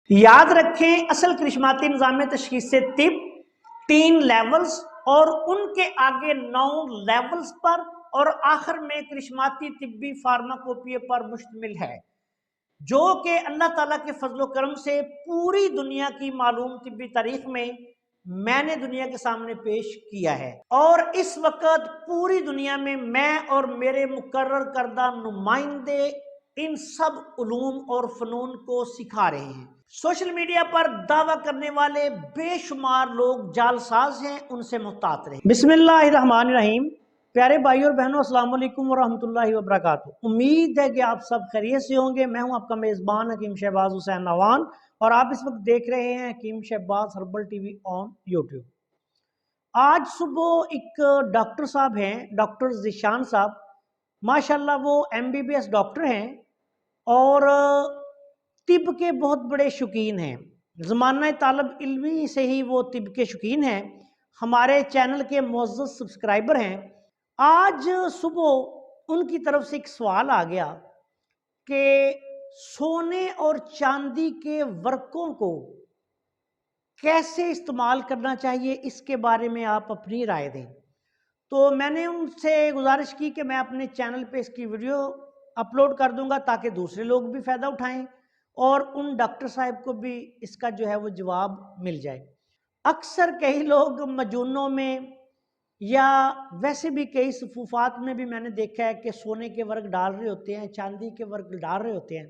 याद रखें, असल करिश्माती निज़ाम तशख़ीस तिब 3 लेवल्स और उनके आगे 9 लेवल्स पर और आखिर में करिश्माती तिब्बी फार्माकोपिया पर मुश्तमिल है, जो कि अल्लाह ताला के फजलो करम से पूरी दुनिया की मालूम तिब्बी तारीख में मैंने दुनिया के सामने पेश किया है। और इस वक्त पूरी दुनिया में मैं और मेरे मुकर्रर करदा नुमाइंदे इन सब उलूम और फनून को सिखा रहे हैं। सोशल मीडिया पर दावा करने वाले बेशुमार लोग जालसाज हैं, उनसे मुहतात रहें। बिस्मिल्लाहिर्रहमानिर्रहीम। प्यारे भाई और बहनों, अस्सलाम वालेकुम वरहमतुल्लाहि वबरकातुहू। उम्मीद है कि आप सब खैरियत से होंगे। मैं हूं आपका मेज़बान हकीम शहबाज हुसैन नवान और आप इस वक्त देख रहे हैं Hakim Shahbaz herbal TV on YouTube. आज सुबह एक डॉक्टर साहब हैं, डॉक्टर ज़ीशान साहब, माशाल्लाह वो MBBS डॉक्टर हैं और तिब के बहुत बड़े शौकीन हैं। ज़माना तालब इल्मी से ही वो तिब के शौकीन हैं, हमारे चैनल के मुअज़्ज़ज़ सब्सक्राइबर हैं। आज सुबह उनकी तरफ से एक सवाल आ गया कि सोने और चांदी के वर्कों को कैसे इस्तेमाल करना चाहिए, इसके बारे में आप अपनी राय दें। तो मैंने उनसे गुजारिश की कि मैं अपने चैनल पे इसकी वीडियो अपलोड कर दूंगा ताकि दूसरे लोग भी फ़ायदा उठाएं और उन डॉक्टर साहब को भी इसका जो है वो जवाब मिल जाए। अक्सर कई लोग मजूनों में या वैसे भी कई सफूफात में भी मैंने देखा है कि सोने के वर्क डाल रहे होते हैं, चांदी के वर्क डाल रहे होते हैं।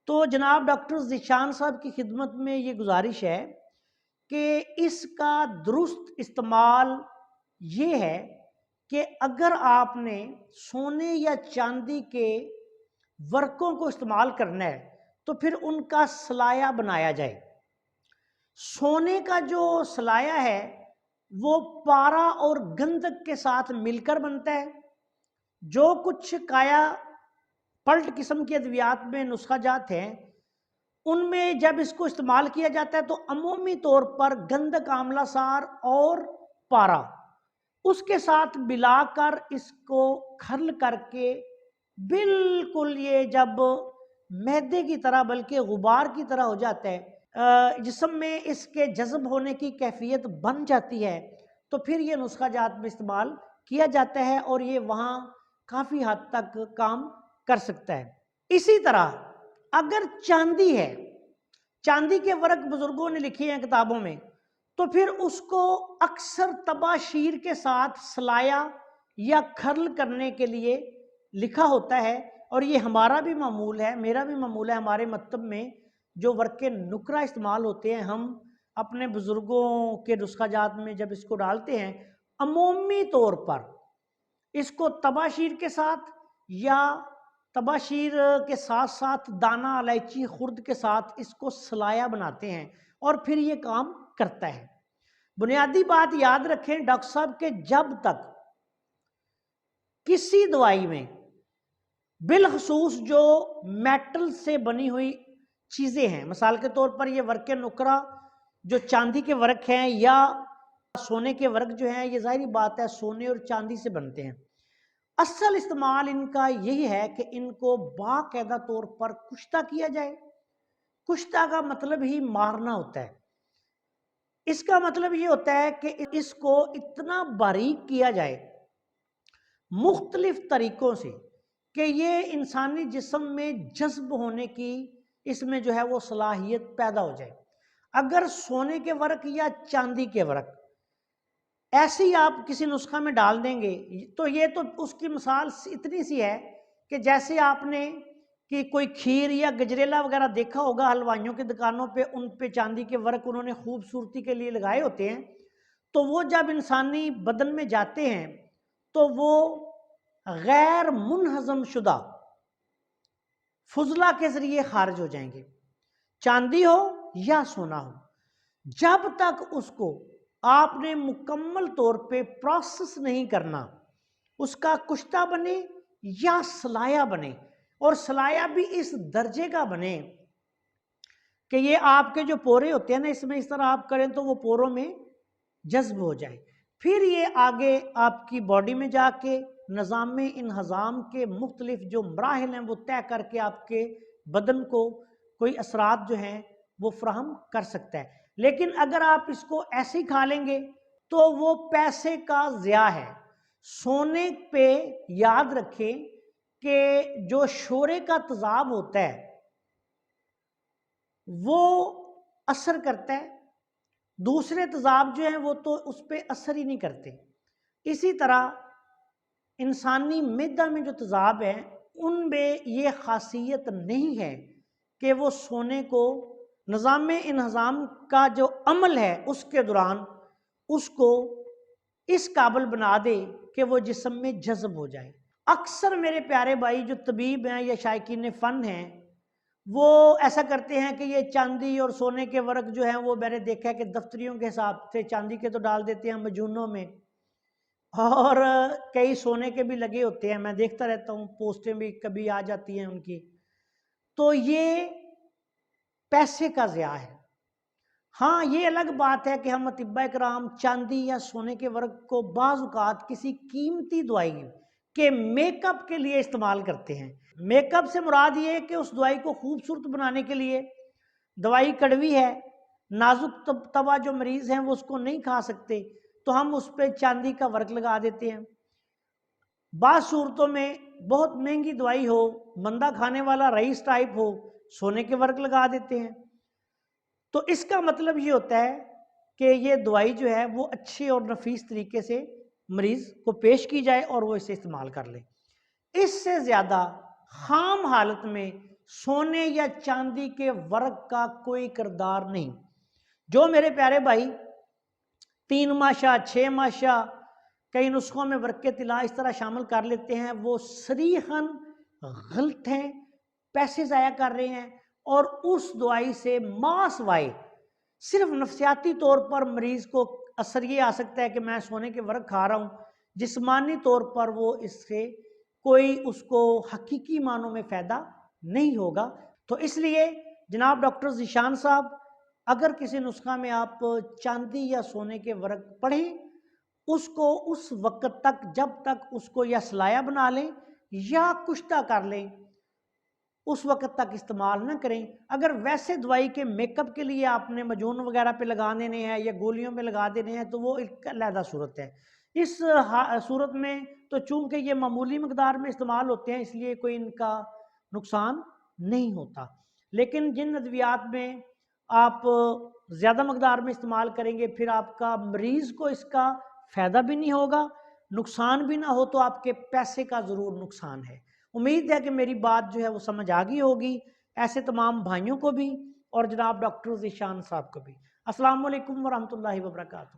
तो जनाब डॉक्टर ज़ीशान साहब की खिदमत में ये गुजारिश है कि इसका दुरुस्त इस्तेमाल ये है कि अगर आपने सोने या चांदी के वर्कों को इस्तेमाल करना है तो फिर उनका सलाया बनाया जाए। सोने का जो सलाया है वो पारा और गंधक के साथ मिलकर बनता है। जो कुछ काया पल्ट किस्म के अद्वियात में नुस्खा जात हैं, उनमें जब इसको इस्तेमाल किया जाता है तो अमूमी तौर पर गंधक, आंवला सार और पारा उसके साथ मिलाकर इसको खर्ल करके बिल्कुल ये जब मैदे की तरह बल्कि गुबार की तरह हो जाता है, जिस्म में इसके जज्ब होने की कैफियत बन जाती है, तो फिर ये नुस्खा जात में इस्तेमाल किया जाता है और ये वहाँ काफ़ी हद तक काम कर सकता है। इसी तरह अगर चांदी है, चांदी के वर्क बुजुर्गों ने लिखे हैं किताबों में, तो फिर उसको अक्सर तबाशीर के साथ सलाया या खर्ल करने के लिए लिखा होता है और ये हमारा भी मामूल है, मेरा भी मामूल है। हमारे मकतब में जो वर्क के नुकरा इस्तेमाल होते हैं, हम अपने बुजुर्गों के नुस्खा जात में जब इसको डालते हैं, अमूमी तौर पर इसको तबाशीर के साथ या तबाशीर के साथ साथ दाना इलायची खुर्द के साथ इसको सलाया बनाते हैं और फिर ये काम करता है। बुनियादी बात याद रखें डॉक्टर साहब के, जब तक किसी दवाई में बिलखसूस जो मेटल से बनी हुई चीज़ें हैं, मिसाल के तौर पर ये वर्क नुकरा जो चांदी के वर्क हैं या सोने के वर्क जो हैं, ये ज़ाहिरी बात है सोने और चांदी से बनते हैं। असल इस्तेमाल इनका यही है कि इनको बाकायदा तौर पर कुश्ता किया जाए। कुश्ता का मतलब ही मारना होता है। इसका मतलब ये होता है कि इसको इतना बारीक किया जाए मुख्तलिफ तरीकों से कि ये इंसानी जिस्म में जज्ब होने की इसमें जो है वो सलाहियत पैदा हो जाए। अगर सोने के वर्क या चांदी के वर्क ऐसे ही आप किसी नुस्खा में डाल देंगे तो ये तो उसकी मिसाल इतनी सी है कि जैसे आपने कि कोई खीर या गजरेला वगैरह देखा होगा हलवाइयों की दुकानों पे, उन पे चांदी के वर्क उन्होंने खूबसूरती के लिए लगाए होते हैं, तो वो जब इंसानी बदन में जाते हैं तो वो गैर मुनहजम शुदा फुजला के जरिए खारिज हो जाएंगे, चांदी हो या सोना हो। जब तक उसको आपने मुकम्मल तौर पे प्रोसेस नहीं करना, उसका कुश्ता बने या सलाया बने, और सलाया भी इस दर्जे का बने कि ये आपके जो पोरे होते हैं ना, इसमें इस तरह आप करें तो वो पोरों में जज्ब हो जाए, फिर ये आगे आपकी बॉडी में जाके निज़ाम में इन्हज़ाम के मुख्तलिफ जो मराहिल हैं वो तय करके आपके बदन को कोई असरात जो हैं وہ فراہم کر سکتا ہے. لیکن اگر آپ اس کو ایسے ہی کھا لیں گے تو وہ پیسے کا ضیاع ہے. سونے پہ یاد رکھیں کہ جو شورے کا تیزاب ہوتا ہے وہ اثر کرتا ہے، دوسرے تیزاب جو ہیں وہ تو اس پہ اثر ہی نہیں کرتے. اسی طرح انسانی معدہ میں جو تیزاب ہیں ان میں یہ خاصیت نہیں ہے کہ وہ سونے کو نظام انہضام کا جو عمل ہے اس کے دوران اس کو اس قابل بنا دے کہ وہ جسم میں جذب ہو جائے. اکثر میرے پیارے بھائی جو طبیب ہیں یا شائقین فن ہیں وہ ایسا کرتے ہیں کہ یہ چاندی اور سونے کے ورق جو ہیں وہ میں نے دیکھا ہے کہ دفتریوں کے حساب سے چاندی کے تو ڈال دیتے ہیں مجونوں میں، اور کئی سونے کے بھی لگے ہوتے ہیں، میں دیکھتا رہتا ہوں، پوسٹیں بھی کبھی آ جاتی ہیں ان کی. تو یہ پیسے کا ضیاع ہے. ہاں یہ الگ بات ہے کہ ہم اطباء کرام چاندی یا سونے کے ورق کو بعض اوقات کسی قیمتی دوائی کے میک اپ کے لیے استعمال کرتے ہیں. میک اپ سے مراد یہ ہے کہ اس دوائی کو خوبصورت بنانے کے لیے، دوائی کڑوی ہے، نازک طبع جو مریض ہیں وہ اس کو نہیں کھا سکتے تو ہم اس پہ چاندی کا ورق لگا دیتے ہیں. بعض صورتوں میں بہت مہنگی دوائی ہو، مندہ کھانے والا رئیس ٹائپ ہو، سونے کے ورق لگا دیتے ہیں. تو اس کا مطلب یہ ہوتا ہے کہ یہ دوائی جو ہے وہ اچھے اور نفیس طریقے سے مریض کو پیش کی جائے اور وہ اسے استعمال کر لے. اس سے زیادہ خام حالت میں سونے یا چاندی کے ورق کا کوئی کردار نہیں. جو میرے پیارے بھائی 3 ماشا 6 ماشا کئی نسخوں میں ورق طلا اس طرح شامل کر لیتے ہیں وہ صریحاً غلط ہیں، پیسے ضائع کر رہے ہیں، اور اس دوائی سے ماسوائے صرف نفسیاتی طور پر مریض کو اثر یہ آ سکتا ہے کہ میں سونے کے ورق کھا رہا ہوں، جسمانی طور پر وہ اس سے کوئی اس کو حقیقی معنوں میں فائدہ نہیں ہوگا. تو اس لیے جناب ڈاکٹر ذیشان صاحب، اگر کسی نسخہ میں آپ چاندی یا سونے کے ورق پڑھیں اس کو اس وقت تک جب تک اس کو یا سلایا بنا لیں یا کشتہ کر لیں اس وقت تک استعمال نہ کریں. اگر ویسے دوائی کے میک اپ کے لیے آپ نے مجون وغیرہ پہ لگا دینے ہیں یا گولیوں پہ لگا دینے ہیں تو وہ ایک علیحدہ صورت ہے. اس صورت میں تو چونکہ یہ معمولی مقدار میں استعمال ہوتے ہیں اس لیے کوئی ان کا نقصان نہیں ہوتا. لیکن جن ادویات میں آپ زیادہ مقدار میں استعمال کریں گے پھر آپ کا مریض کو اس کا فائدہ بھی نہیں ہوگا، نقصان بھی نہ ہو، تو آپ کے پیسے کا ضرور نقصان ہے. امید ہے کہ میری بات جو ہے وہ سمجھ آ گئی ہوگی ایسے تمام بھائیوں کو بھی اور جناب ڈاکٹر ذیشان صاحب کو بھی. السلام علیکم ورحمۃ اللہ وبرکاتہ.